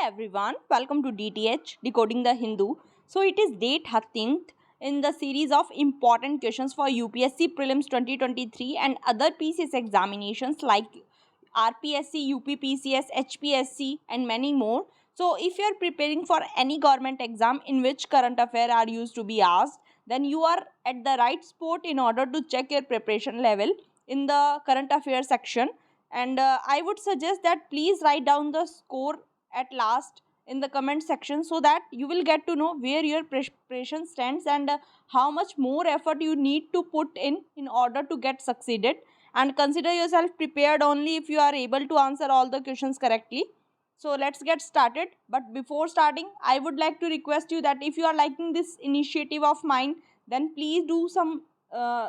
everyone, welcome to DTH Decoding the Hindu. So it is day 13th in the series of important questions for UPSC Prelims 2023 and other PCS examinations like RPSC, UPPCS, HPSC and many more. So if you are preparing for any government exam in which current affairs are used to be asked, then you are at the right spot in order to check your preparation level in the current affairs section. And I would suggest that please write down the score at last in the comment section so that you will get to know where your preparation stands and how much more effort you need to put in order to get succeeded, and consider yourself prepared only if you are able to answer all the questions correctly. So let's get started. But before starting, I would like to request you that if you are liking this initiative of mine, then please do some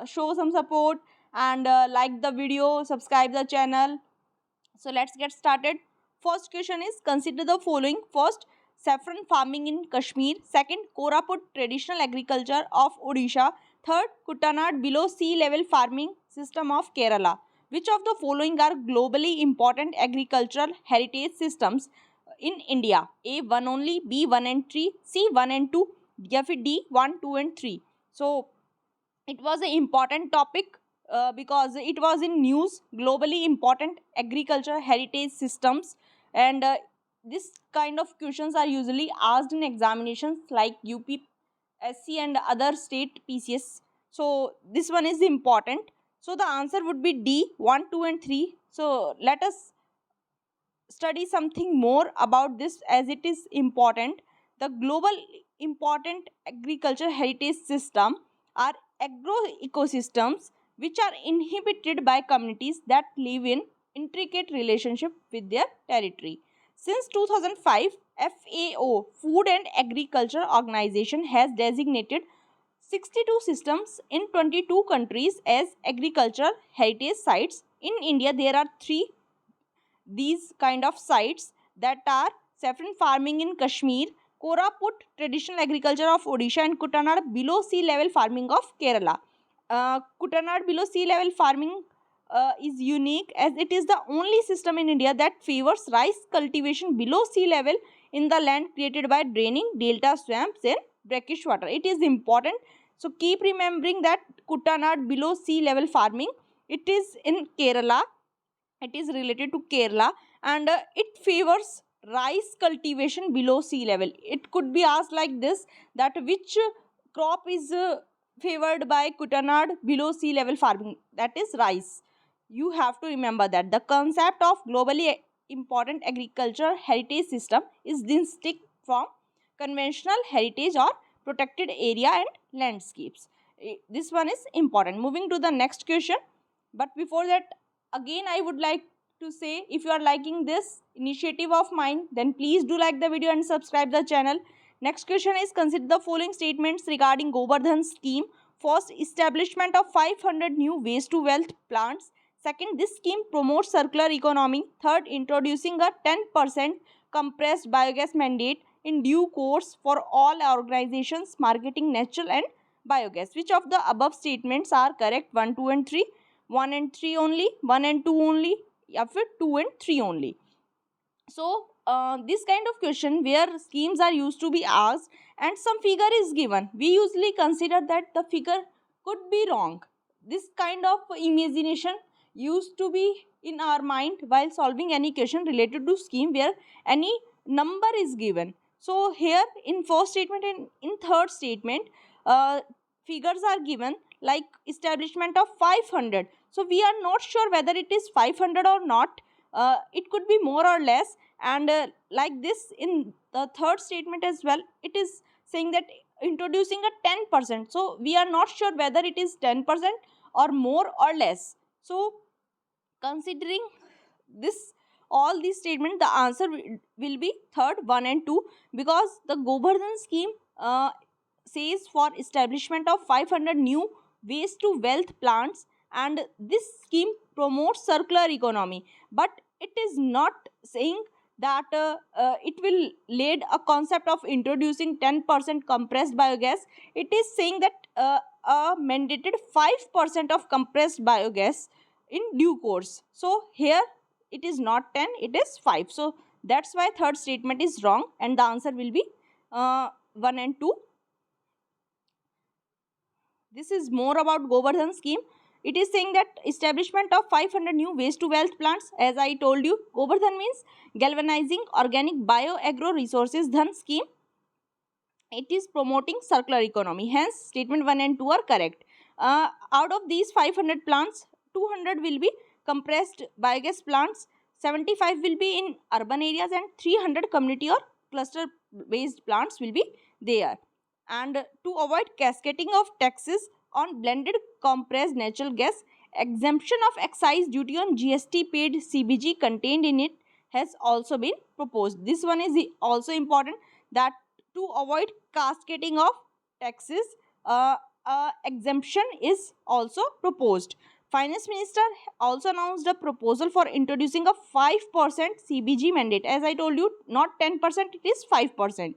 show some support and like the video, subscribe the channel. So let's get started. First question is, consider the following. First, saffron farming in Kashmir. Second, Koraput traditional agriculture of Odisha. Third, Kuttanad below sea level farming system of Kerala. Which of the following are globally important agricultural heritage systems in India? A 1 only, B 1 and 3, C 1 and 2, या फिर D 1, 2 and 3. So it was an important topic because it was in news, globally important agriculture heritage systems, and this kind of questions are usually asked in examinations like UPSC and other state PCS. So this one is important. So the answer would be D 1, 2 and 3. So let us study something more about this as it is important. The global important agriculture heritage system are agro-ecosystems which are inhabited by communities that live in intricate relationship with their territory. Since 2005, FAO, Food and Agriculture Organization, has designated 62 systems in 22 countries as agricultural heritage sites. In India, there are three these kind of sites, that are saffron farming in Kashmir, Koraput traditional agriculture of Odisha, and Kuttanad below sea level farming of Kerala. Kuttanad below sea level farming is unique as it is the only system in India that favors rice cultivation below sea level in the land created by draining delta swamps and brackish water. It is important. So keep remembering that Kuttanad below sea level farming, it is in Kerala. It is related to Kerala, and it favors rice cultivation below sea level. It could be asked like this, that which crop is favored by Kuttanad below sea level farming, that is rice. You have to remember that the concept of globally important agricultural heritage system is distinct from conventional heritage or protected area and landscapes. This one is important. Moving to the next question, but before that, again I would like to say, if you are liking this initiative of mine, then please do like the video and subscribe the channel. Next question is, consider the following statements regarding Govardhan scheme. First, establishment of 500 new waste to wealth plants. Second, this scheme promotes circular economy. Third, introducing a 10% compressed biogas mandate in due course for all organizations marketing natural and biogas. Which of the above statements are correct? 1, 2 and 3. 1 and 3 only, 1 and 2 only, या फिर 2 and 3 only. So this kind of question where schemes are used to be asked and some figure is given, we usually consider that the figure could be wrong. This kind of imagination used to be in our mind while solving any question related to scheme where any number is given. So here in first statement and in third statement, figures are given like establishment of 500. So we are not sure whether it is 500 or not. It could be more or less, and like this in the third statement as well, it is saying that introducing a 10%. So we are not sure whether it is 10% or more or less. So considering this all these statements, the answer will be third, 1 and 2, because the Govardhan scheme says for establishment of 500 new waste to wealth plants, and this scheme promotes circular economy, but it is not saying that it will lead a concept of introducing 10% compressed biogas. It is saying that a mandated 5% of compressed biogas in due course. So here it is not 10, it is 5. So That's why third statement is wrong and the answer will be 1 and 2. This is more about Govardhan scheme. It is saying that establishment of 500 new waste to wealth plants. As I told you, Govardhan means galvanizing organic bioagro resources dhan scheme. It is promoting circular economy. Hence, statement 1 and 2 are correct. Out of these 500 plants, 200 will be compressed biogas plants, 75 will be in urban areas, and 300 community or cluster based plants will be there. And to avoid cascading of taxes on blended compressed natural gas, exemption of excise duty on GST paid CBG contained in it has also been proposed. This one is also important, that to avoid cascading of taxes, exemption is also proposed. Finance Minister also announced a proposal for introducing a 5% CBG mandate. As I told you, not 10%, it is 5%.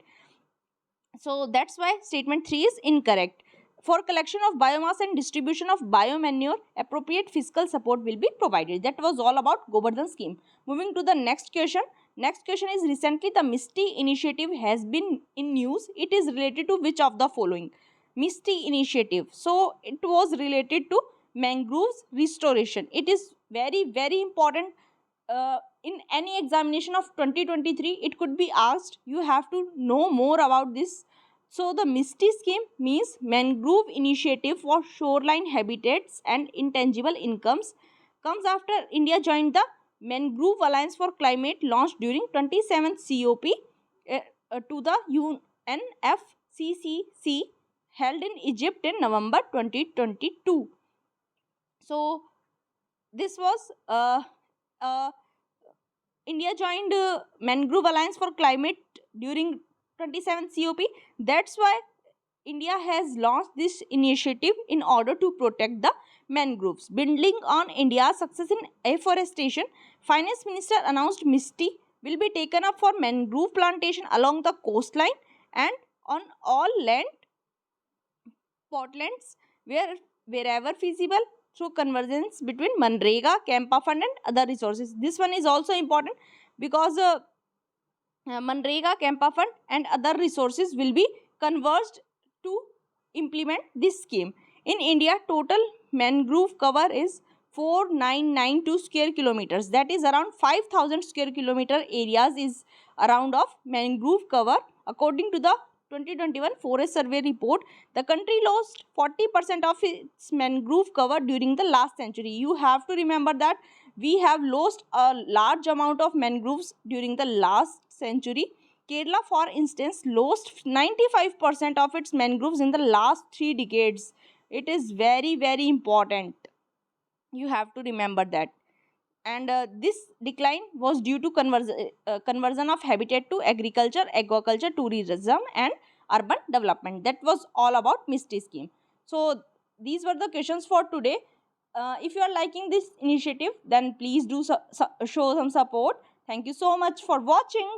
So that's why statement 3 is incorrect. For collection of biomass and distribution of biomanure, appropriate fiscal support will be provided. That was all about Govardhan scheme. Moving to the next question. Next question is, recently the MISTI initiative has been in news. It is related to which of the following? MISTI initiative. So it was related to mangroves restoration. It is very important. In any examination of 2023, it could be asked. You have to know more about this. So the MISTI scheme means Mangrove Initiative for Shoreline Habitats and Intangible Incomes, comes after India joined the Mangrove Alliance for Climate launched during 27th COP to the UNFCCC held in Egypt in November 2022. So this was India joined Mangrove Alliance for Climate during 27th COP. That's why India has launched this initiative in order to protect the mangroves. Building on India's success in afforestation, Finance Minister announced MISTI will be taken up for mangrove plantation along the coastline and on all land potlands wherever feasible, through convergence between Manrega, Campa Fund and other resources. This one is also important because Manrega, Campa Fund and other resources will be converged to implement this scheme. In India, total mangrove cover is 4992 square kilometers. That is around 5000 square kilometer areas is around of mangrove cover. According to the 2021 Forest Survey report, the country lost 40% of its mangrove cover during the last century. You have to remember that we have lost a large amount of mangroves during the last century. Kerala, for instance, lost 95% of its mangroves in the last 3 decades. It is very important. You have to remember that. And this decline was due to conversion of habitat to agriculture, aquaculture, tourism and urban development. That was all about MISTI scheme. So these were the questions for today. If you are liking this initiative, then please do show some support. Thank you so much for watching.